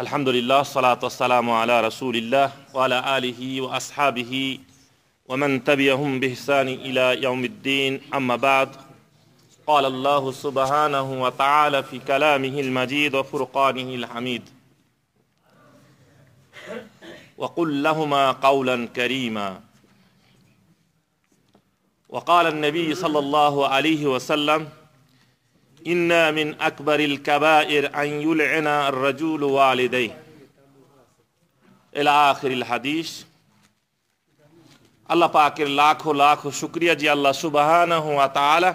আলহামদুলিল্লাহ, সালাতু ওয়াসসালামু আলা রাসূলিল্লাহ ওয়া আলা আলিহি ওয়া আসহাবিহি ওয়া মান তাবিআহুম বিইহসানি ইলা ইয়াউমিদ্দিন, আম্মা বা'দ। قال الله سبحانه وتعالى في كلامه المجيد وفرقانه الحميد وقل لهما قولا كريما. وقال النبي صلى الله عليه وسلم: إن من أكبر الكبائر أن يلعن الرجل والديه إلى آخر الحديث। আল্লাহ পাকের লাখো লাখো শুকরিয়া যে আল্লাহ সুবহানাহু ওয়া তাআলা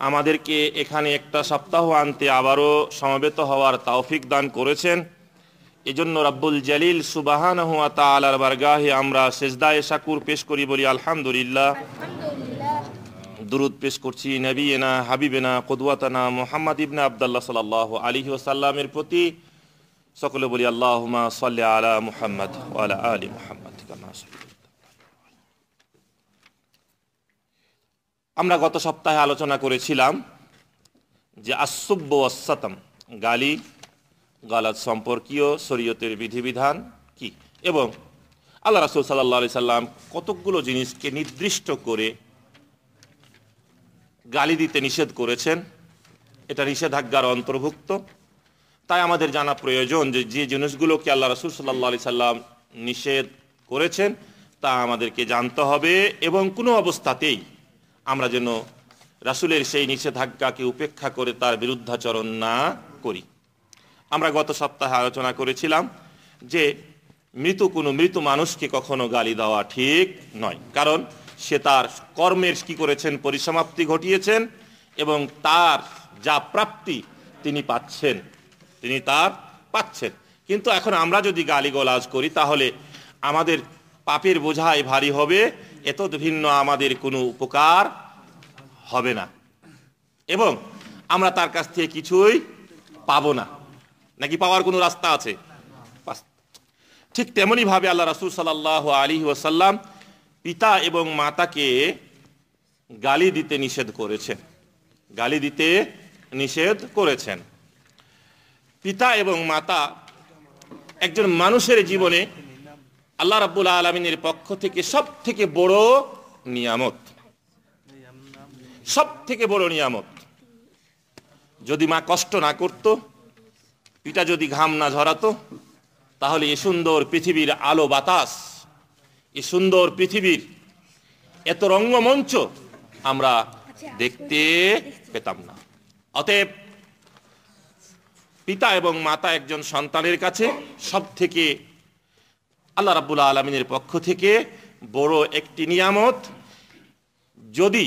আমাদেরকে এখানে একটা সপ্তাহ আনতে আবারও সমবেত হওয়ার তৌফিক দান করেছেন। এজন্য রব্বুল জলিল সুবহানাহু ওয়া তাআলার বারগাহে আমরা সিজদায়ে শাকুর পেশ করি, বলি আলহামদুলিল্লাহ। দুরুদ পেশ করছি নবীনা হাবিবেনা কুদওয়াতানা মুহাম্মদ ইবনে আবদুল্লাহ সাল্লাল্লাহু আলাইহি ওয়াসাল্লামের প্রতি। সকলে বলি আল্লাহুম্মা সাল্লি আলা মুহাম্মদ ওয়া আলা আলি মুহাম্মদ কামা সাল্লাল্লাহু। আমরা গত সপ্তাহে আলোচনা করেছিলাম যে আসসুব্বু ওয়াসসাতাম, গালি গালাত সম্পর্কীয় শরীয়তের বিধিবিধান কি, এবং আল্লাহ রাসূল সাল্লাল্লাহু আলাইহি সাল্লাম কতকগুলো জিনিসকে নির্দিষ্ট করে গালি দিতে নিষেধ করেছেন। এটা নিষেধাজ্ঞার অন্তর্ভুক্ত। তাই আমাদের জানা প্রয়োজন যে যে জিনিসগুলোকে আল্লাহ রাসূল সাল্লাল্লাহু আলাইহি সাল্লাম নিষেধ করেছেন তা আমাদেরকে জানতে হবে, এবং কোনো অবস্থাতেই আমরা যেন রাসূলের সেই নিষেধাজ্ঞাকে উপেক্ষা করে তার বিরুদ্ধাচরণ না করি। আমরা গত সপ্তাহে আলোচনা করেছিলাম যে কোনো মৃত মানুষকে কখনো গালি দেওয়া ঠিক নয়, কারণ সে তার কর্মের কি করেছেন, পরিসমাপ্তি ঘটিয়েছেন, এবং তার যা প্রাপ্তি তিনি পাচ্ছেন। কিন্তু এখন আমরা যদি গালিগালাজ করি তাহলে আমাদের পাপের বোঝাই ভারী হবে, এত ভিন্ন আমাদের কোনো উপকার হবে না, এবং আমরা তার কাছ থেকে কিছুই পাবো না। নাকি পাওয়ার কোনো রাস্তা আছে? ঠিক তেমনি ভাবে আল্লাহ রাসূল সাল্লাল্লাহু আলাইহি ওয়াসাল্লাম পিতা এবং মাতাকে গালি দিতে নিষেধ করেছেন। পিতা এবং মাতা একজন মানুষের জীবনে আল্লাহ রাব্বুল আলামিনের পক্ষ থেকে সব থেকে বড় নিয়ামত। যদি মা কষ্ট না করত, পিতা যদি ঘাম না ঝরাতো, তাহলে এ সুন্দর পৃথিবীর আলো বাতাস, এ সুন্দর পৃথিবীর এত রঙ্গমঞ্চ আমরা দেখতে পেতাম না। অতএব পিতা এবং মাতা একজন সন্তানের কাছে সব থেকে আল্লাহ রাব্বুল আলামিনের পক্ষ থেকে বড় একটি নিয়ামত। যদি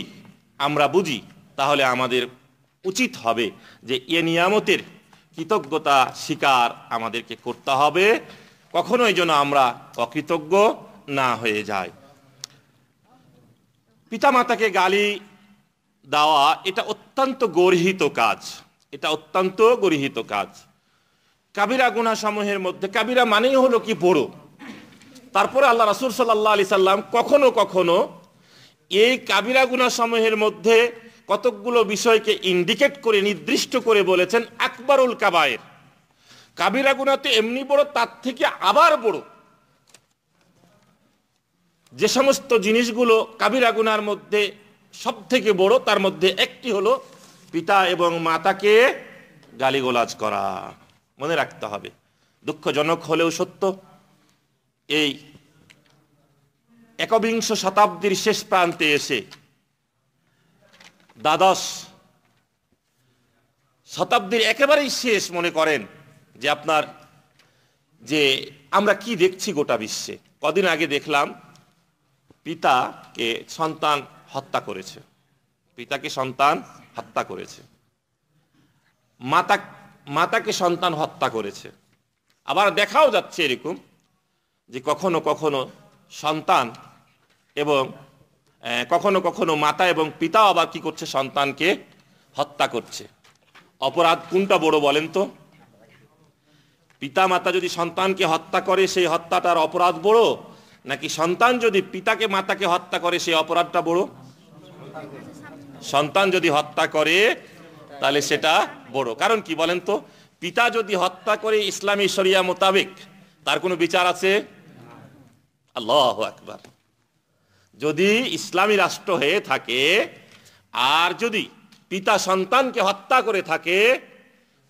আমরা বুঝি তাহলে আমাদের উচিত হবে যে এ নিয়ামতের কৃতজ্ঞতা স্বীকার আমাদেরকে করতে হবে, কখনোই যেন আমরা অকৃতজ্ঞ না হয়ে যায়। পিতা মাতাকে গালি দেওয়া এটা অত্যন্ত গর্হিত কাজ। কাবিরা গুনাহ সমূহের মধ্যে কাবিরা মানেই হলো কি বড়। তারপরে আল্লাহ রাসূল সাল্লাল্লাহু আলাইহি সাল্লাম কখনো কখনো এই কাবিরা গুনাহ সমূহের মধ্যে কতকগুলো বিষয়কে ইন্ডিকেট করে নির্দিষ্ট করে বলেছেন আকবারুল কাবায়ের। কাবিরা গুনাহ তো এমনি বড়, তার থেকে আবার বড়। যে সমস্ত জিনিসগুলো কাবিরা গুনাহর মধ্যে সব থেকে বড়, তার মধ্যে একটি হলো পিতা এবং মাতাকে গালিগালাজ করা। মনে রাখতে হবে, দুঃখজনক হলেও সত্য, এই একবিংশ শতাব্দীর শেষ প্রান্তে এসে দ্বাদশ শতাব্দীর একেবারেই শেষ মনে করেন যে আপনার যে আমরা কি দেখছি গোটা বিশ্বে। কদিন আগে দেখলাম পিতাকে সন্তান হত্যা করেছে, মাতাকে সন্তান হত্যা করেছে। আবার দেখাও যাচ্ছে এরকম যে কখনো কখনো সন্তান এবং কখনো মাতা এবং পিতাও আবার কি করছে, সন্তানকে হত্যা করছে। অপরাধ কোনটা বড় বলেন তো? পিতা মাতা যদি সন্তানকে হত্যা করে সেই হত্যাটার অপরাধ বড়, নাকি সন্তান যদি পিতাকে মাতাকে হত্যা করে সেই অপরাধটা বড়? সন্তান যদি হত্যা করে তাহলে সেটা বড়। কারণ কি বলেন তো? পিতা যদি হত্যা করে ইসলামী শরিয়া মোতাবেক তার কোনো বিচার আছে? আল্লাহু আকবার। যদি ইসলামী রাষ্ট্র হয়ে থাকে আর যদি পিতা সন্তানকে হত্যা করে থাকে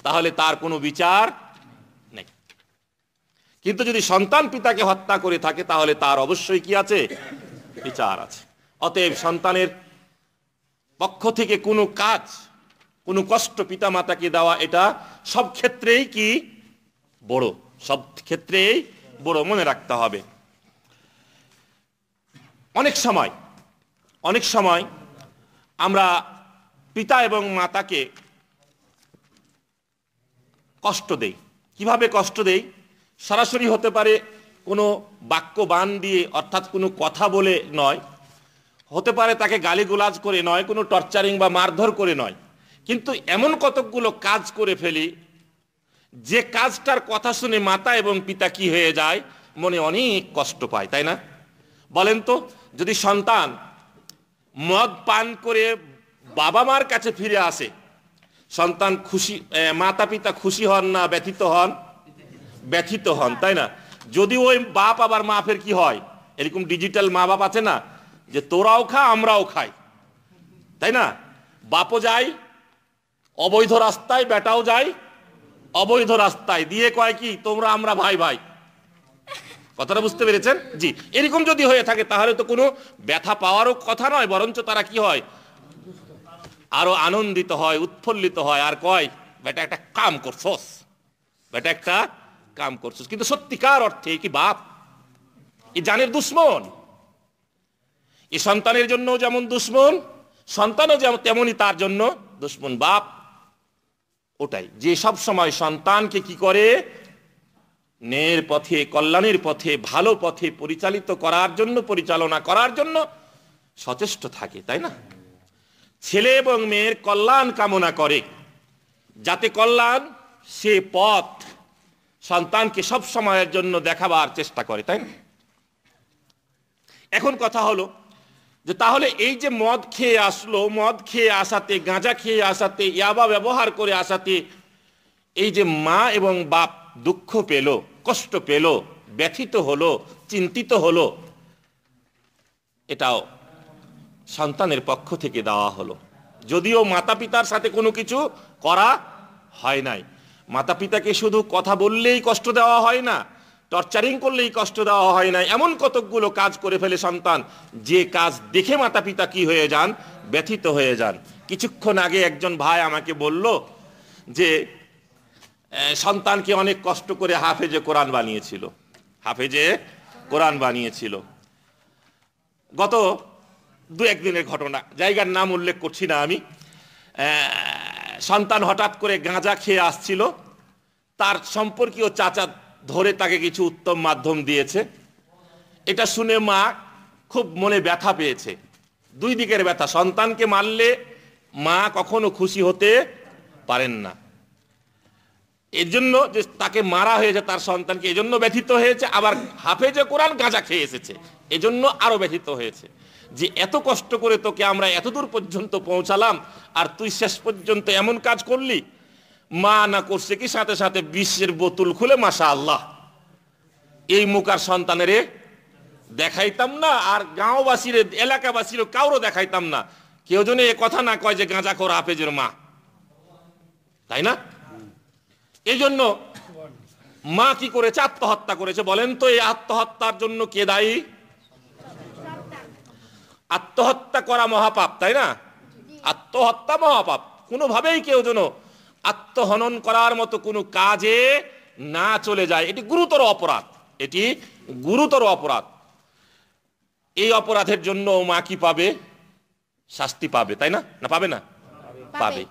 তাহলে তার কোনো বিচার নেই। কিন্তু যদি সন্তান পিতাকে হত্যা করে থাকে তাহলে তার অবশ্যই কি আছে? বিচার আছে। অতএব সন্তানের পক্ষ থেকে কোনো কাজ, কোনো কষ্ট পিতা মাতাকে দেওয়া এটা সব ক্ষেত্রেই কি বড়, সব ক্ষেত্রেই বড়, মনে রাখতে হবে। অনেক সময় আমরা পিতা এবং মাতাকে কষ্ট দেই। কিভাবে কষ্ট দেই? সরাসরি হতে পারে কোনো বাক্য বান দিয়ে, অর্থাৎ কোনো কথা বলে নয়, হতে পারে তাকে গালিগুলাজ করে নয়, কোনো টর্চারিং বা মারধর করে নয়, কিন্তু এমন কতকগুলো কাজ করে ফেলি যে কাজটার কথা শুনে মাতা এবং পিতা কি হয়ে যায়? মনে অনেক কষ্ট পায়, তাই না? বলেন তো, যদি সন্তান মদ পান করে বাবা মার কাছে ফিরে আসে, সন্তান খুশি, মাতা পিতা খুশি হন না ব্যথিত হন? ব্যথিত হন, তাই না? যদি ওই বাপ আবার মাপের কি হয়, এরকম ডিজিটাল মা বাপ আছে না, যে তোরাও খা আমরাও খাই, তাই না? বাপও যায় অবৈধ রাস্তায়, বেটাও যায় অবৈধ রাস্তায়, দিয়ে কয় কি তোমরা আমরা ভাই ভাই। কথাটা বুঝতে পেরেছেন? জি, এরকম যদি হয়ে থাকে তাহলে তো কোনো ব্যথা পাওয়ারও কথা নয়, বরঞ্চ তারা কি হয়, আরো আনন্দিত হয়, উৎফুল্লিত হয়, আর কয় বেটা একটা কাম করছস, বেটা একটা কাম করছস। কিন্তু সত্যিকার অর্থে কি বাপ এই জানের দুশ্মন, এই সন্তানের জন্য যেমন দুশ্মন, সন্তানও যেমন তেমনই তার জন্য দুশ্মন। বাপ ওটাই যে সব সময় সন্তানকে কি করে, ন্যায়ের পথে, কল্যাণের পথে, ভালো পথে পরিচালিত করার জন্য, পরিচালনা করার জন্য সচেষ্ট থাকে, তাই না? ছেলে এবং মেয়ের কল্যাণ কামনা করে, যাতে কল্যাণ সে পথ সন্তানকে সব সময়ের জন্য দেখাবার চেষ্টা করে, তাই না? এখন কথা হলো যে তাহলে এই যে মদ খেয়ে আসলো, মদ খেয়ে আসাতে, গাঁজা খেয়ে আসাতে, ইয়াবা ব্যবহার করে আসাতে এই যে মা এবং বাপ দুঃখ পেল, কষ্ট পেল, ব্যথিত হলো, চিন্তিত হলো, এটাও সন্তানের পক্ষ থেকে দেওয়া হলো। যদিও মাতা পিতার সাথে কোনো কিছু করা হয় নাই, মাতা পিতাকে শুধু কথা বললেই কষ্ট দেওয়া হয় না, টর্চারিং করলেই কষ্ট দেওয়া হয় না, এমন কতকগুলো কাজ করে ফেলে সন্তান, যে কাজ দেখে মাতা পিতা কি হয়ে যান, ব্যথিত হয়ে যান। কিছুক্ষণ আগে একজন ভাই আমাকে বলল যে সন্তানকে অনেক কষ্ট করে হাফেজে কোরআন বানিয়েছিল, হাফেজে কোরআন বানিয়েছিল। গত দু একদিনের ঘটনা, জায়গার নাম উল্লেখ করছি না আমি। সন্তান হঠাৎ করে গাঁজা খেয়ে আসছিল, তার সম্পর্কীয় চাচা ধরে তাকে কিছু উত্তম মাধ্যম দিয়েছে। এটা শুনে মা খুব মনে ব্যথা পেয়েছে, দুই দিকের ব্যথা। সন্তানকে মারলে মা কখনো খুশি হতে পারেন না, এর জন্য যে তাকে মারা হয়েছে তার সন্তানকে, এজন্য ব্যথিত হয়েছে। আবার হাফেজে কোরআন গাঁজা খেয়ে এসেছে, এজন্য আরো ব্যথিত হয়েছে, যে এত কষ্ট করে তোকে আমরা এতদূর পর্যন্ত পৌঁছালাম আর তুই শেষ পর্যন্ত এমন কাজ করলি। মা না করছে কি, সাথে সাথে বিশ্বের বোতল খুলে মাশাআল্লাহ এই মুখ আর সন্তানেরে দেখাইতাম না, আর গাঁওবাসীর, এলাকাবাসীর কাউরও দেখাইতাম না, কেউ যেন এ কথা না কয় যে গাঁজাখোর হাফেজের মা, তাই না? এই জন্য মা কি করেছে, আত্মহত্যা করেছে। বলেন তো এই আত্মহত্যার জন্য কে দায়ী? আত্মহত্যা করা মহাপাপ, তাই না? আত্মহত্যা মহাপাপ। কোনোভাবেই কেউ যেন আত্মহনন করার মতো কোনো কাজে না চলে যায়, এটি গুরুতর অপরাধ, এটি গুরুতর অপরাধ। এই অপরাধের জন্য মা কি পাবে? শাস্তি পাবে, তাই না? না পাবে না? পাবে।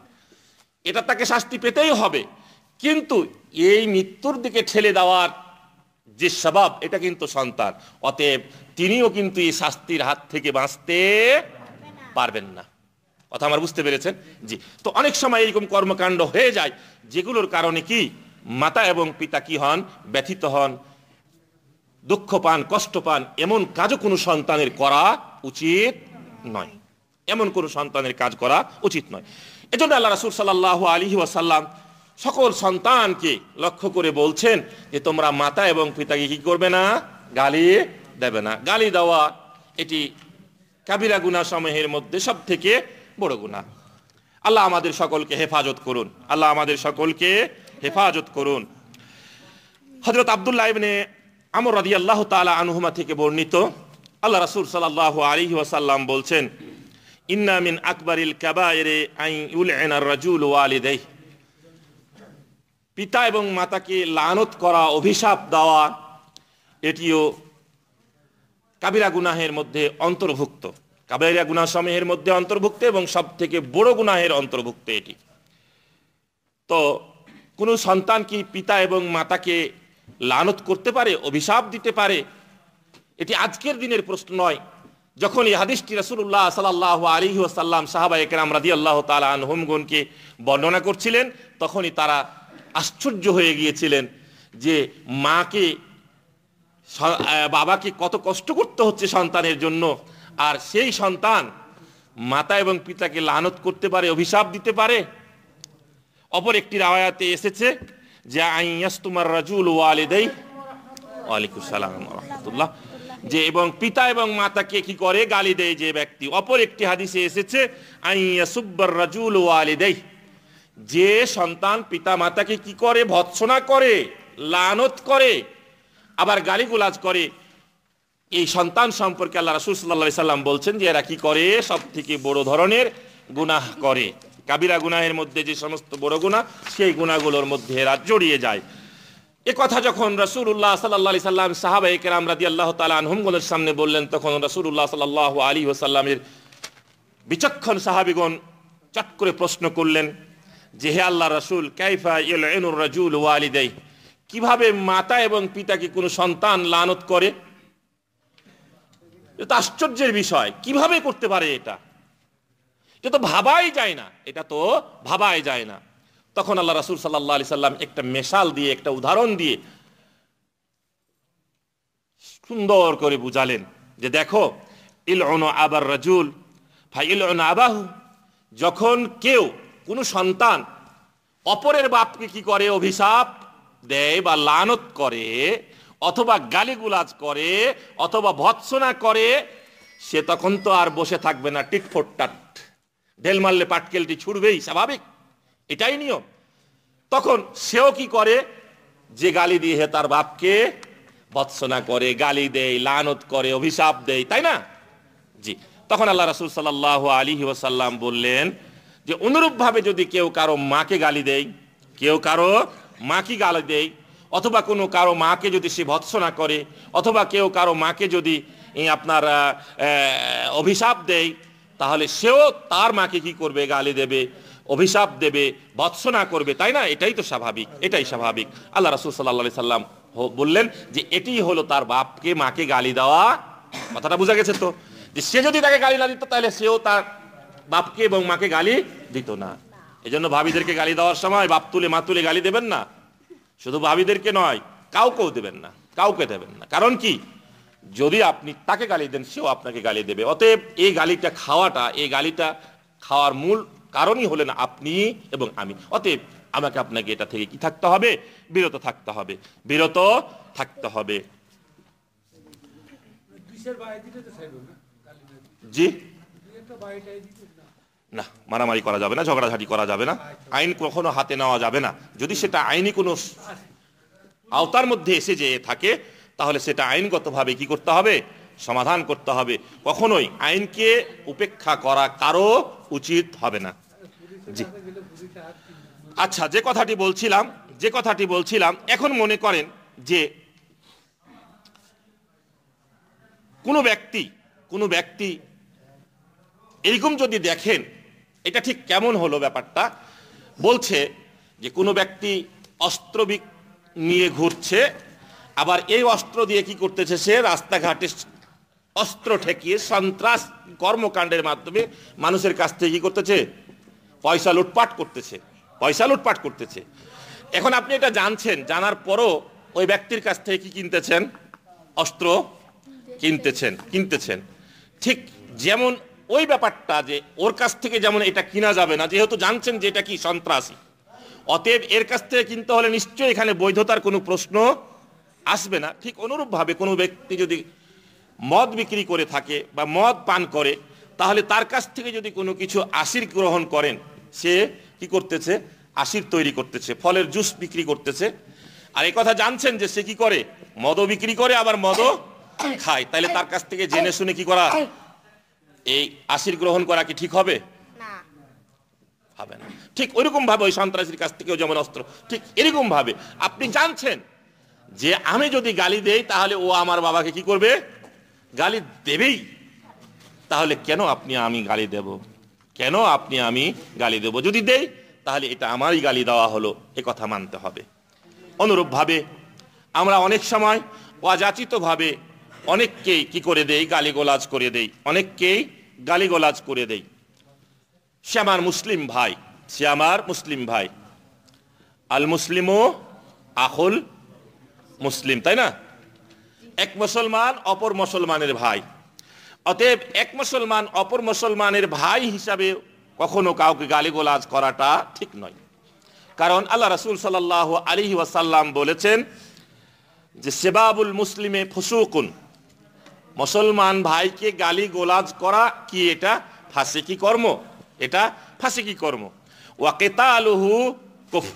এটা তাকে শাস্তি পেতেই হবে। কিন্তু এই মৃত্যুর দিকে ঠেলে দেওয়ার যে স্বভাব, এটা কিন্তু সন্তান, অতএব তিনিও কিন্তু এই শাস্তির হাত থেকে বাঁচতে পারবেন না। কথা আমার বুঝতে পেরেছেন? জি। তো অনেক সময় এরকম কর্মকাণ্ড হয়ে যায় যেগুলোর কারণে কি মাতা এবং পিতা কি হন? ব্যথিত হন, দুঃখ পান, কষ্ট পান। এমন কাজও কোনো সন্তানের করা উচিত নয়, এমন কোনো সন্তানের কাজ করা উচিত নয়। এজন্য আল্লাহ রাসূল সাল্লাল্লাহু আলাইহি ওয়াসাল্লাম সকল সন্তানকে লক্ষ্য করে বলছেন যে তোমরা মাতা এবং পিতাকে কি করবে না? গালি দেবে না। গালি দেওয়া এটি কাবিরা গুনাহ সমূহের মধ্যে সব থেকে বড় গুনাহ। আল্লাহ আমাদের সকলকে হেফাজত করুন। আল্লাহ আমাদের সকলকে হেফাজত করুন। হযরত আব্দুল্লাহ ইবনে আমর রাদিয়াল্লাহু তাআলা আনহুমা থেকে বর্ণিত, আল্লাহ রাসূল সাল্লাল্লাহু আলাইহি ওয়াসাল্লাম বলছেন, ইন্না মিন আকবারিল কাবাইরি আন ইউলআনা আর-রাজুলু ওয়ালিদাইহি, পিতা এবং মাতাকে লানত করা, অভিশাপ দেওয়া, এটিও কাবিরা গুনাহের মধ্যে অন্তর্ভুক্ত। কাবিরা গুনাহ সমূহের মধ্যে অন্তর্ভুক্ত এবং সব থেকে বড় গুনাহের অন্তর্ভুক্ত এটি। তো কোনো সন্তান কি পিতা এবং মাতাকে লানত করতে পারে, অভিশাপ দিতে পারে? এটি আজকের দিনের প্রশ্ন নয়। যখন এই হাদিসটি রাসূলুল্লাহ সাল্লাল্লাহু আলাইহি ওয়াসাল্লাম সাহাবায়ে কেরাম রাদিয়াল্লাহু তাআলা আনহুমগণকে বর্ণনা করছিলেন, তখনই তারা আশ্চর্য হয়ে গিয়েছিলেন যে মাকে, বাবাকে কত কষ্ট করতে হচ্ছে সন্তানের জন্য, আর সেই সন্তান মাতা এবং পিতাকে লানত করতে পারে, অভিশাপ দিতে পারে। অপর একটি রাওয়ায়াতে এসেছে যে আইয়াস্তুমার রাজুল ওয়ালিদাইহি, ওয়ালাইকুম সালাম ওয়া রাহমাতুল্লাহ, যে এবং পিতা এবং মাতাকে কি করে? গালি দেয় যে ব্যক্তি। অপর একটি হাদিসে এসেছে আইয়াসুব্বার রাজুল ওয়ালিদাইহি, যে সন্তান পিতা মাতাকে কি করে? ভৎসনা করে, লানত করে, আবার গালিগুলাজ করে। এই সন্তান সম্পর্কে আল্লাহ রাসূল সাল্লাল্লাহু আলাইহি সাল্লাম বলছেন যে এরা কি করে? সব থেকে বড় ধরনের গুনাহ করে। কাবিরা গুনাহের মধ্যে যে সমস্ত বড় গুনাহ, সেই গুনাহগুলোর মধ্যে এরা জড়িয়ে যায়। এ কথা যখন রাসূলুল্লাহ সাল্লাল্লাহু আলাইহি সাল্লাম সাহাবায়ে কেরাম রাদিয়াল্লাহু তাআলা আনহুমগণের সামনে বললেন, তখন রাসূলুল্লাহ সাল্লাল্লাহু আলাইহি ওয়াসাল্লামের বিচক্ষণ সাহাবীগণ চট করে প্রশ্ন করলেন যে হে আল্লাহর রাসূল, কাইফা ইউলআনুর রাজুল ওয়ালিদাইহি, কিভাবে মাতা এবং পিতাকে কোনো সন্তান লানত করে? এটা আশ্চর্যের বিষয়। কিভাবে করতে পারে এটা? এটা তো ভাবাই যায় না, এটা তো ভাবাই যায় না। তখন আল্লাহ রাসূল সাল্লাল্লাহু আলাইহি সাল্লাম একটা মিশাল দিয়ে, একটা উদাহরণ দিয়ে সুন্দর করে বুঝালেন যে দেখো, ইলউনু আবার রাজুল ফাইলউনু আবাহু, যখন কেউ, কোনো সন্তান অপরের বাপকে কি করে? অভিশাপ দেয় বা লানত করে, অথবা গালিগুলাজ করে, অথবা ভৎসনা করে, সে তখন তো আর বসে থাকবে না। টিট ফর টাট, ঢেল মারলে পাটকেলটি ছুড়বেই, স্বাভাবিক, এটাই নিয়ম। তখন সেও কি করে? যে গালি দিয়ে তার বাপকে ভৎসনা করে, গালি দেয়, লানত করে, অভিশাপ দেয়, তাই না? জি। তখন আল্লাহ রাসূল সাল্লাল্লাহু আলাইহি ওয়াসাল্লাম বললেন যে অনুরূপভাবে যদি কেউ কারো মাকে গালি দেয়, কেউ কারো মাকে গালি দেয়, অথবা কোনো কারো মাকে যদি সে ভৎসনা করে, অথবা কেউ কারো মাকে যদি আপনার অভিশাপ দেয়, তাহলে সেও তার মাকে কি করবে? গালি দেবে, অভিশাপ দেবে, ভৎসনা করবে, তাই না? এটাই তো স্বাভাবিক, এটাই স্বাভাবিক। আল্লাহ রাসূল সাল্লাল্লাহু আলাইহি সাল্লাম বললেন যে এটি হলো তার বাপকে, মাকে গালি দেওয়া। কথাটা বোঝা গেছে তো? যে সে যদি তাকে গালি না দিত, তাহলে সেও তার বাপকে এবং মাকে গালি দিত না। এজন্য ভাবিদেরকে গালি দেওয়ার সময় বাপ তুলে মা তুলে গালি দেবেন না। শুধু ভাবিদেরকে নয়, কাউকেও দেবেন না, কাউকে দেবেন না। কারণ কি? যদি আপনি তাকে গালি দেন, সেও আপনাকে গালি দেবে। অতএব এই গালিটা খাওয়াটা, এই গালিটা খাওয়ার মূল কারণই হলেন আপনি এবং আমি। অতএব আমাকে আপনাকে এটা থেকে কি থাকতে হবে? বিরত থাকতে হবে, বিরত থাকতে হবে। জি না, মারামারি করা যাবে না, ঝগড়াঝাটি করা যাবে না, আইন কখনো হাতে নেওয়া যাবে না। যদি সেটা আইনি কোনো আওতার মধ্যে এসে যে থাকে, তাহলে সেটা আইনগতভাবে কি করতে হবে? সমাধান করতে হবে। কখনোই আইনকে উপেক্ষা করা কারো উচিত হবে না। জি, আচ্ছা, যে কথাটি বলছিলাম, এখন মনে করেন যে কোনো ব্যক্তি এরকম যদি দেখেন, এটা ঠিক কেমন হলো ব্যাপারটা? বলছে যে কোনো ব্যক্তি অস্ত্র নিয়ে ঘুরছে, আবার এই অস্ত্র দিয়ে কি করতেছে? সে রাস্তাঘাটে অস্ত্র ঠেকিয়ে সন্ত্রাস কর্মকাণ্ডের মাধ্যমে মানুষের কাছ থেকে কি করতেছে? পয়সা লুটপাট করতেছে। এখন আপনি এটা জানছেন, জানার পরও ওই ব্যক্তির কাছ থেকে কি কিনতেছেন? অস্ত্র কিনতেছেন। ঠিক যেমন ওই ব্যাপারটা যে ওর কাছ থেকে যেমন এটা কিনা যাবে না, যেহেতু জানছেন যে এটা কি সন্ত্রাসী, অতএব এর কাছ থেকে কিনতে হলে নিশ্চয়ই এখানে বৈধতার কোনো প্রশ্ন আসবে না। ঠিক অনুরূপভাবে কোনো ব্যক্তি যদি মদ বিক্রি করে থাকে বা মদ পান করে, তাহলে তার কাছ থেকে যদি কোনো কিছু আশির গ্রহণ করেন, সে কি করতেছে? আশির তৈরি করতেছে, ফলের জুস বিক্রি করতেছে। আর এই কথা জানছেন যে সে কি করে? মদও বিক্রি করে, আবার মদও খায়। তাহলে তার কাছ থেকে জেনে শুনে কি করা, এই আশির গ্রহণ করা কি ঠিক হবে? হবে না। ঠিক ওইরকম ভাবে ওই সন্ত্রাসীর কাছ থেকেও যেমন অস্ত্র, ঠিক এরকম ভাবে আপনি জানছেন যে আমি যদি গালি দেই তাহলে ও আমার বাবাকে কি করবে? গালি দেবেই। তাহলে কেন আমি গালি দেব? কেন আমি গালি দেব? যদি দেই তাহলে এটা আমারই গালি দেওয়া হলো, এ কথা মানতে হবে। অনুরূপভাবে আমরা অনেক সময় অযাচিতভাবে অনেককেই কি করে দেই? গালিগোলাজ করে দেই, অনেককেই গালিগোলাজ করে দেই। সে আমার মুসলিম ভাই, সে আমার মুসলিম ভাই। আল মুসলিমও আখুল মুসলিম, তাই না? এক মুসলমান অপর মুসলমানের ভাই। অতএব এক মুসলমান অপর মুসলমানের ভাই হিসাবে কখনো কাউকে গালিগোলাজ করাটা ঠিক নয়। কারণ আল্লাহ রাসূল সাল্লাল্লাহু আলাইহি ওয়াসাল্লাম বলেছেন যে সেবাবুল মুসলিমে ফুসুকুন, মুসলমান ভাইকে গালিগোলাজ করা কি? এটা ফাসিকি কর্ম, এটা ফাসিকি কর্ম। ওয়া কিতালুহু কুফর,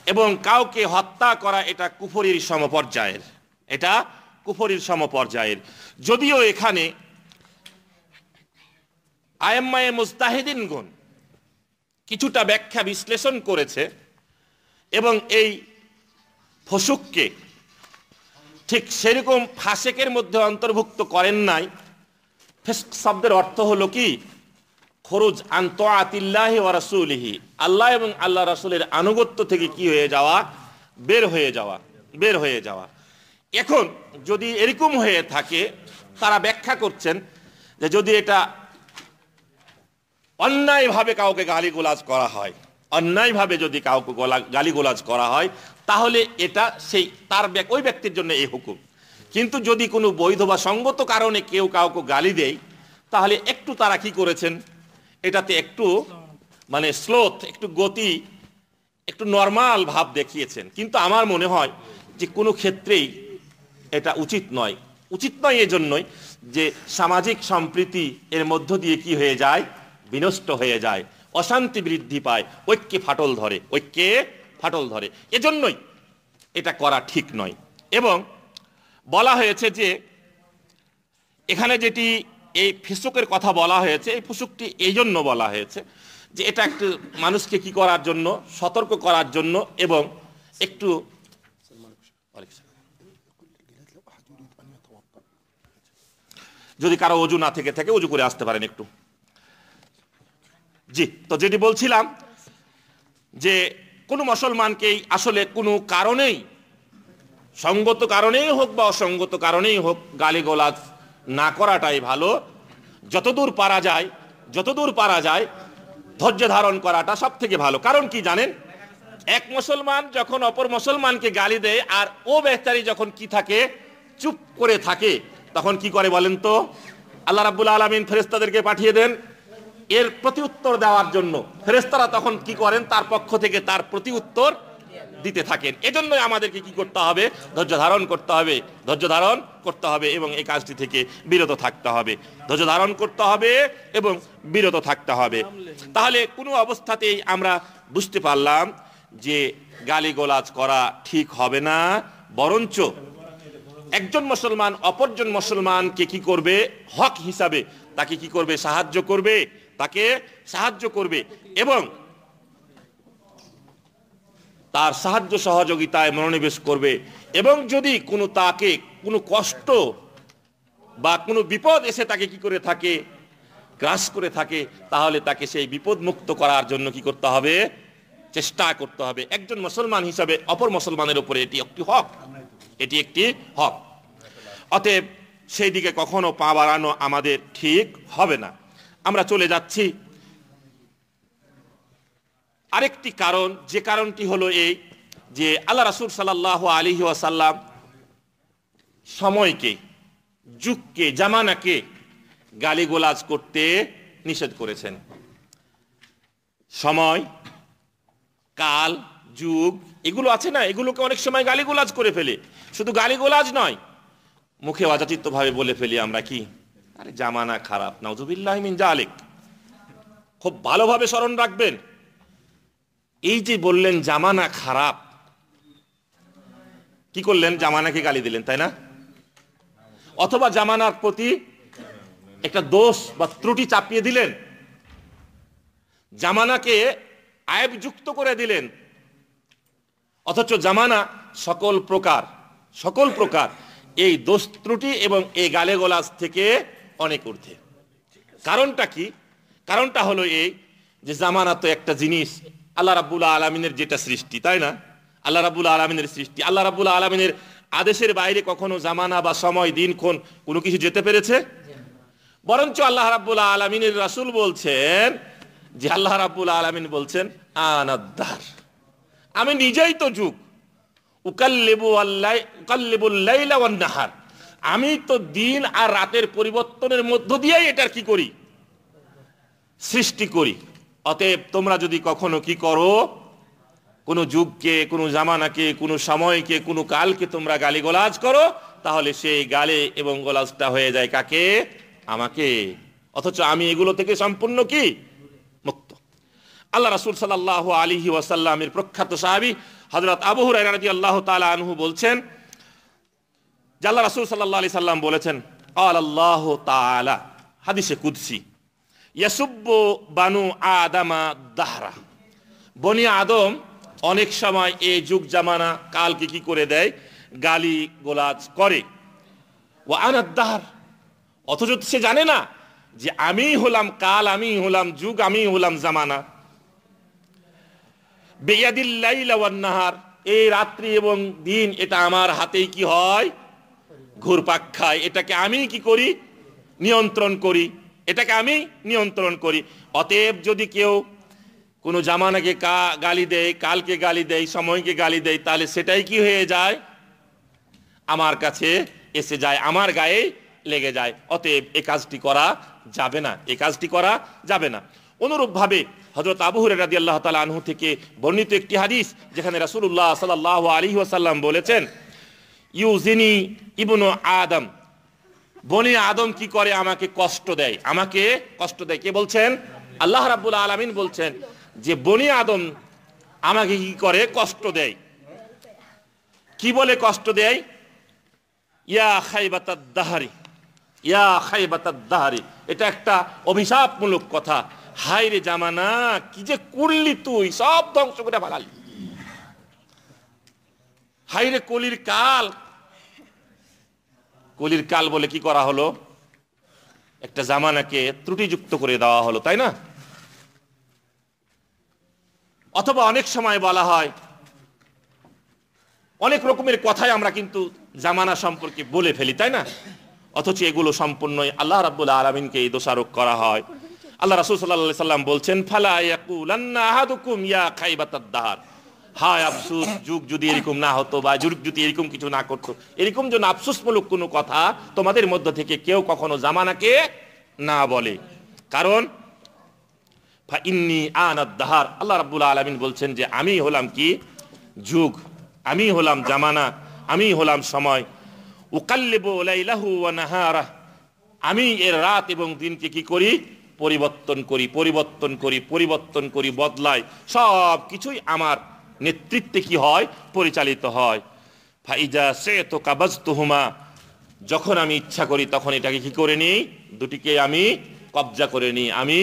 এবং কাউকে হত্যা করা এটা কুফরির সমপর্যায়ের, এটা কুফরির সমপর্যায়ের। যদিও এখানে আইম্মায়ে মুজতাহিদিনগণ কিছুটা ব্যাখ্যা বিশ্লেষণ করেছে এবং এই ফসুককে ঠিক সেরকম ফাসেকের মধ্যে অন্তর্ভুক্ত করেন নাই। ফিসক শব্দের অর্থ হলো কি? খরুজ আন তাআতিল্লাহি ওয়া রাসূলিহি, আল্লাহ এবং আল্লাহ রাসূলের আনুগত্য থেকে কি হয়ে যাওয়া? বের হয়ে যাওয়া, বের হয়ে যাওয়া। এখন যদি এরকম হয়ে থাকে, তারা ব্যাখ্যা করছেন যে যদি এটা অন্যায়ভাবে কাউকে গালিগোলাজ করা হয়, অন্যায়ভাবে যদি কাউকে গালিগোলাজ করা হয়, তাহলে এটা সেই তার ওই ব্যক্তির জন্য এই হুকুম। কিন্তু যদি কোনো বৈধ বা সঙ্গত কারণে কেউ কাউকে গালি দেয়, তাহলে একটু তারা কি করেছেন? এটাতে একটু মানে স্লোথ, একটু গতি, একটু নরমাল ভাব দেখিয়েছেন। কিন্তু আমার মনে হয় যে কোনো ক্ষেত্রেই এটা উচিত নয়। উচিত নয় এজন্যই যে সামাজিক সম্প্রীতি এর মধ্য দিয়ে কি হয়ে যায়? বিনষ্ট হয়ে যায়, অশান্তি বৃদ্ধি পায়, ঐক্যে ফাটল ধরে, ঐক্যে ফাটল ধরে। এজন্যই এটা করা ঠিক নয়। এবং বলা হয়েছে যে এখানে যেটি এই ফিসুকের কথা বলা হয়েছে, এই ফুসুকটি এই জন্য বলা হয়েছে যে এটা একটু মানুষকে কি করার জন্য? সতর্ক করার জন্য, এবং একটু যদি কারো অজু না থেকে থাকে অজু করে আসতে পারেন একটু। জি, তো যেটি বলছিলাম যে কোনো মুসলমানকেই আসলে কোনো কারণেই, সঙ্গত কারণেই হোক বা অসঙ্গত কারণেই হোক, গালিগোলাজ না করাটাই ভালো। যতদূর পারা যায়, যতদূর পারা যায় ধৈর্য ধারণ করাটা সব থেকে ভালো। কারণ কি জানেন? এক মুসলমান যখন অপর মুসলমানকে গালি দেয় আর ও বেচারি যখন কি থাকে? চুপ করে থাকে, তখন কি করে বলেন তো? আল্লাহ রাব্বুল আলামিন ফেরেশতাদেরকে পাঠিয়ে দেন এর প্রতি উত্তর দেওয়ার জন্য। ফেরেশতারা তখন কি করেন? তার পক্ষ থেকে তার প্রতি উত্তর দিতে থাকেন। এজন্যই আমাদেরকে কি করতে হবে? ধৈর্য ধারণ করতে হবে, ধৈর্য ধারণ করতে হবে এবং এই কাজটি থেকে বিরত থাকতে হবে। ধৈর্য ধারণ করতে হবে এবং বিরত থাকতে হবে। তাহলে কোনো অবস্থাতেই আমরা বুঝতে পারলাম যে গালিগোলাজ করা ঠিক হবে না, বরঞ্চ একজন মুসলমান অপরজন মুসলমানকে কি করবে? হক হিসাবে তাকে কি করবে? সাহায্য করবে, তাকে সাহায্য করবে এবং তার সাহায্য সহযোগিতায় মনোনিবেশ করবে। এবং যদি কোনো তাকে কোনো কষ্ট বা কোনো বিপদ এসে তাকে কি করে থাকে? গ্রাস করে থাকে, তাহলে তাকে সেই বিপদ মুক্ত করার জন্য কি করতে হবে? চেষ্টা করতে হবে। একজন মুসলমান হিসাবে অপর মুসলমানের উপরে এটি একটি হক, এটি একটি হক। অতএব সেই দিকে কখনো পা বাড়ানো আমাদের ঠিক হবে না। আমরা চলে যাচ্ছি আরেকটি কারণ, যে কারণটি হলো এই যে আল্লাহ রাসূল সাল্লাল্লাহু আলাইহি ওয়াসাল্লাম সময়কে, যুগকে, জামানাকে গালিগোলাজ করতে নিষেধ করেছেন। সময়, কাল, যুগ এগুলো আছে না, এগুলোকে অনেক সময় গালিগোলাজ করে ফেলে। শুধু গালিগোলাজ নয়, মুখে অযাচিত ভাবে বলে ফেলি আমরা কি, আরে জামানা খারাপ, নাউযুবিল্লাহি মিন যালিক। খুব ভালোভাবে স্মরণ রাখবেন, এই যে বললেন জামানা খারাপ, কি করলেন? জামানাকে গালি দিলেন, তাই না? অথবা জামানার প্রতি একটা দোষ বা ত্রুটি চাপিয়ে দিলেন, জামানাকে আয়বযুক্ত করে দিলেন। অথচ জামানা সকল প্রকার এই দোষ ত্রুটি এবং এই গালেগোলাজ থেকে অনেক ঊর্ধ্বে। কারণটা কি? কারণটা হলো এই যে জামানা তো একটা জিনিস, আল্লাহ রাব্বুল আলামিনের যেটা সৃষ্টি, তাই না? আল্লাহ রাব্বুল আলামিনের সৃষ্টি, আল্লাহ রাব্বুল আলামিনের আদেশের বাইরে কখনো জামানা বা সময়, দিনক্ষণ কোনো কিছু যেতে পেরেছে? বরঞ্চ আল্লাহ রাব্বুল আলামিনের রাসূল বলছেন যে, আল্লাহ রাব্বুল আলামিন বলছেন আনাদ-দাহর, আমি নিজেই তো যুগ, উকাল্লিবুল লাইলা ওয়ান নাহার, আমি তো দিন আর রাতের পরিবর্তনের মধ্য দিয়েই এটার কি করি? সৃষ্টি করি। অতএব তোমরা যদি কখনো কি করো, কোন যুগকে, কোন জামানাকে, কোন সময়কে, কোন কালকে তোমরা গালিগোলাজ করো, তাহলে সেই গালে এবং গোলাজটা হয়ে যায় কাকে? আমাকে। অথচ আমি এগুলো থেকে সম্পূর্ণ কি? মুক্ত। আল্লাহ রাসূল সাল্লাল্লাহু আলাইহি ওয়াসাল্লামের প্রখ্যাত সাহাবী হযরত আবু হুরায়রা রাদিয়াল্লাহু তাআলা আনহু বলছেন যে আল্লাহ রাসূল সাল্লাল্লাহু আলাইহি সাল্লাম বলেছেন, আল্লাহু তাআলা, হাদিসে কুদসি, ইয়াসুব্বু বানু আদামা দাহরা, বনি আদম অনেক সময় এই যুগ জামানা কালকে কি করে দেয়? গালি গোলাজ করে। ওয়া আনাদ-দাহর, অথচ সে জানে না যে আমি হলাম কাল, আমি হলাম যুগ, আমি হলাম জামানা। বিয়াদিল লাইলা ওয়ান নাহার, এই রাত্রি এবং দিন এটা আমার হাতেই কি হয়? ঘুরপাক খায়। এটাকে আমি কি করি? নিয়ন্ত্রণ করি। এটাকে আমি নিয়ন্ত্রণ করি। অতএব যদি কেউ কোনো জামানাকে গালি দেয়, কালকে গালি দেয়, সময়কে গালি দেয়, তাহলে সেটাই কি হয়ে যায়? আমার কাছে এসে যায়, আমার গায়ে লেগে যায়। অতএব এই কাজটি করা যাবে না, এই কাজটি করা যাবে না। অনুরূপভাবে হযরত আবু হুরায়রা রাদিয়াল্লাহু তাআলা আনহু থেকে বর্ণিত একটি হাদিস, যেখানে রাসূলুল্লাহ সাল্লাল্লাহু আলাইহি ওয়াসাল্লাম বলেছেন, ইউজিনি ইবনু আদম, বনি আদম কি করে? আমাকে কষ্ট দেয়, আমাকে কষ্ট দেয়। কে বলছেন? আল্লাহ রাব্বুল আলামিন বলছেন যে বনি আদম আমাকে কি করে? কষ্ট দেয়। কি বলে কষ্ট দেয়? ইয়া খাইবাতাদ দাহরি, ইয়া খাইবাতাদ দাহরি, এটা একটা অভিশাপমূলক কথা। হায় রে জামানা, কি যে করলি তুই, সব ধ্বংস করে ফেলালি। হায় রে কলির কাল, কলির কাল বলে কি করা হলো? একটা জামানাকে ত্রুটিযুক্ত করে দেওয়া হলো, তাই না? অথবা অনেক সময় বলা হয়, অনেক রকমের কথাই আমরা কিন্তু জামানা সম্পর্কে বলে ফেলি, তাই না? অথচ এগুলো সম্পূর্ণই আল্লাহ রাব্বুল আলামিনকে এই দোষারোপ করা হয়। আল্লাহ রাসূল সাল্লাল্লাহু আলাইহি সাল্লাম বলছেন, ফালা ইয়াকুলান্না আহাদুকুম ইয়া খাইবাতাদ দাহর, হায় আফসোস, যুগ যদি এরকম না হতো, বা যুগ যদি এরকম কিছু না করতো, এরকম যেন আফসোসমূলক কোনো কথা তোমাদের মধ্য থেকে কেউ কখনো জামানাকে না বলে। কারণ ফা ইন্নী আনাদ দাহর, আল্লাহ রাব্বুল আলামিন বলছেন যে আমি হলাম কি? যুগ, আমি হলাম জামানা, আমি হলাম সময়। উকাল্লিবু লাইলাহু ওয়া নাহারা, আমি এর রাত এবং দিনকে কি করি? পরিবর্তন করি, পরিবর্তন করি, পরিবর্তন করি, বদলাই। সব কিছুই আমার নেতৃত্বে কি হয়? পরিচালিত হয়। ফাইজা সেতু কাবাজতুহুমা, যখন আমি ইচ্ছা করি তখন এটাকে কি করে নিই? দুটিকে আমি কবজা করে নিই, আমি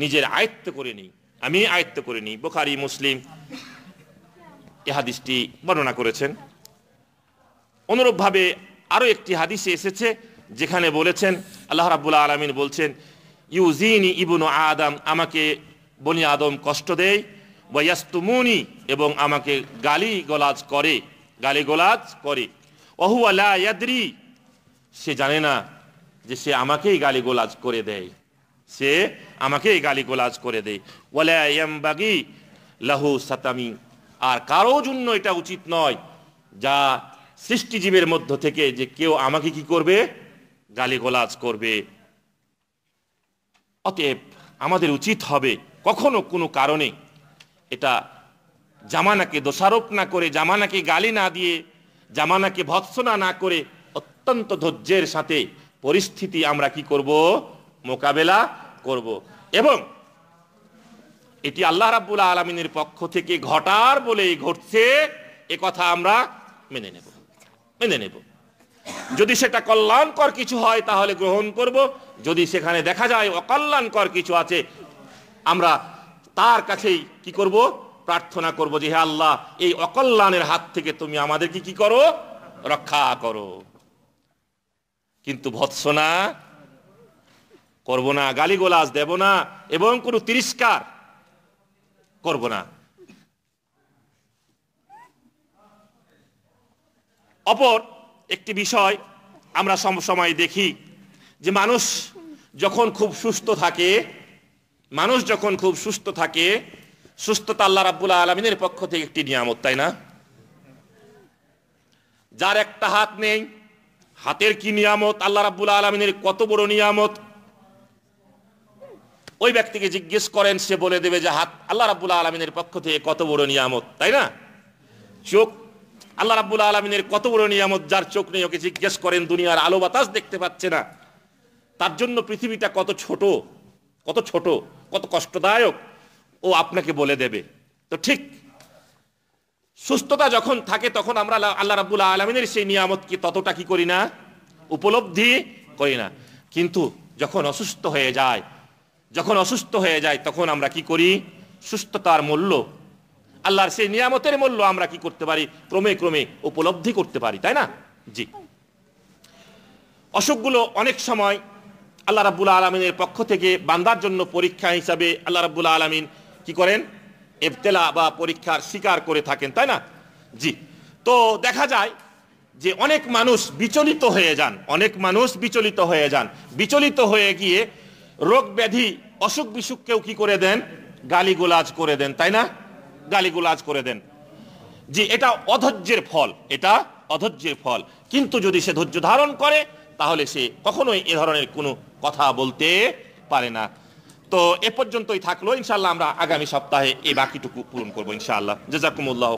নিজের আয়ত্ত করে নিই, আমি আয়ত্ত করে নিই। বুখারী, মুসলিম এই হাদিসটি বর্ণনা করেছেন। অনুরূপভাবে আরো একটি হাদিসে এসেছে, যেখানে বলেছেন, আল্লাহ রাব্বুল আলামিন বলছেন, ইউজিনি ইবনু আদম, আমাকে বনি আদম কষ্ট দেয়, ওয়া ইয়াসতুমুনি, এবং আমাকে গালিগোলাজ করে, গালিগোলাজ করে। ওয়া হুয়া লা ইয়াদরি, সে জানে না যে সে আমাকেই গালিগোলাজ করে দেয়, সে আমাকেই গালিগোলাজ করে দেয়। ওয়ালা ইয়ামবাগি লাহু সাতামি, আর কারো জন্য এটা উচিত নয়, যা সৃষ্টিজীবের মধ্য থেকে, যে কেউ আমাকে কি করবে? গালিগোলাজ করবে। অতএব আমাদের উচিত হবে কখনো কোনো কারণে এটা জামানাকে দোষারোপ না করে, জামানাকে গালি না দিয়ে, জামানাকে ভৎসনা না করে অত্যন্ত ধৈর্যের সাথে পরিস্থিতি আমরা কি করব, মোকাবেলা করব। এবং এটি আল্লাহ রাব্বুল আলামিনের পক্ষ থেকে ঘটার বলেই ঘটছে, এ কথা আমরা মেনে নেব। যদি সেটা কল্যাণকর কিছু হয় তাহলে গ্রহণ করব, যদি সেখানে দেখা যায় অকল্যাণকর কিছু আছে, আমরা তার কাছেই কি করব, প্রার্থনা করব যে হে আল্লাহ, এই অকল্যাণের হাত থেকে তুমি আমাদেরকে কি করো, রক্ষা করো। কিন্তু ভৎসনা করব না, গালিগালাজ দেব না, এবং কোনো তিরস্কার করব না। অপর একটি বিষয় আমরা সমসময় দেখি যে মানুষ যখন খুব সুস্থ থাকে, সুস্থতা আল্লাহ রাব্বুল আলামিনের পক্ষ থেকে একটি নিয়ামত, তাই না? যার একটা হাত নেই, হাতের কি নিয়ামত, আল্লাহ রাব্বুল আলামিনের কত বড় নিয়ামত। ওই ব্যক্তিকে জিজ্ঞেস করেন, সে বলে দেবে যে হাত আল্লাহ রাব্বুল আলামিনের পক্ষ থেকে কত বড় নিয়ামত, তাই না? চোখ আল্লাহ রাব্বুল আলামিনের কত বড় নিয়ামত, যার চোখ নেই ওকে জিজ্ঞেস করেন, দুনিয়ার আলো বাতাস দেখতে পাচ্ছে না, তার জন্য পৃথিবীটা কত ছোট, কত কষ্টদায়ক, ও আপনাকে বলে দেবে। তো ঠিক সুস্থতা যখন থাকে তখন আমরা আল্লাহ রাব্বুল আলামিনের সেই নিয়ামত কি ততটা কি করি না, উপলব্ধি করি না। কিন্তু যখন অসুস্থ হয়ে যায় তখন আমরা কি করি, সুস্থতার মূল্য, আল্লাহর সেই নিয়ামতের মূল্য আমরা কি করতে পারি, ক্রমে উপলব্ধি করতে পারি, তাই না? জি। অসুখগুলো অনেক সময় আল্লাহ রাব্বুল আলামিনের পক্ষ থেকে বান্দার জন্য পরীক্ষা হিসাবে আল্লাহ রাব্বুল আলামিন কি করেন, ইবতিলা বা পরীক্ষার শিকার করে থাকেন, তাই না? জি। তো দেখা যায় যে অনেক মানুষ বিচলিত হয়ে গিয়ে রোগ ব্যাধি, অসুখ বিসুখকেও কি করে দেন, গালিগালাজ করে দেন, তাই না? গালিগালাজ করে দেন। জি, এটা অধৈর্যের ফল। কিন্তু যদি সে ধৈর্য ধারণ করে তাহলে সে কখনোই এ ধরনের কোনো কথা বলতে পারে না। তো এ পর্যন্তই থাকলো, ইনশাআল্লাহ আমরা আগামী সপ্তাহে এই বাকিটুকু পূরণ করবো ইনশাআল্লাহ। জাযাকুমুল্লাহ।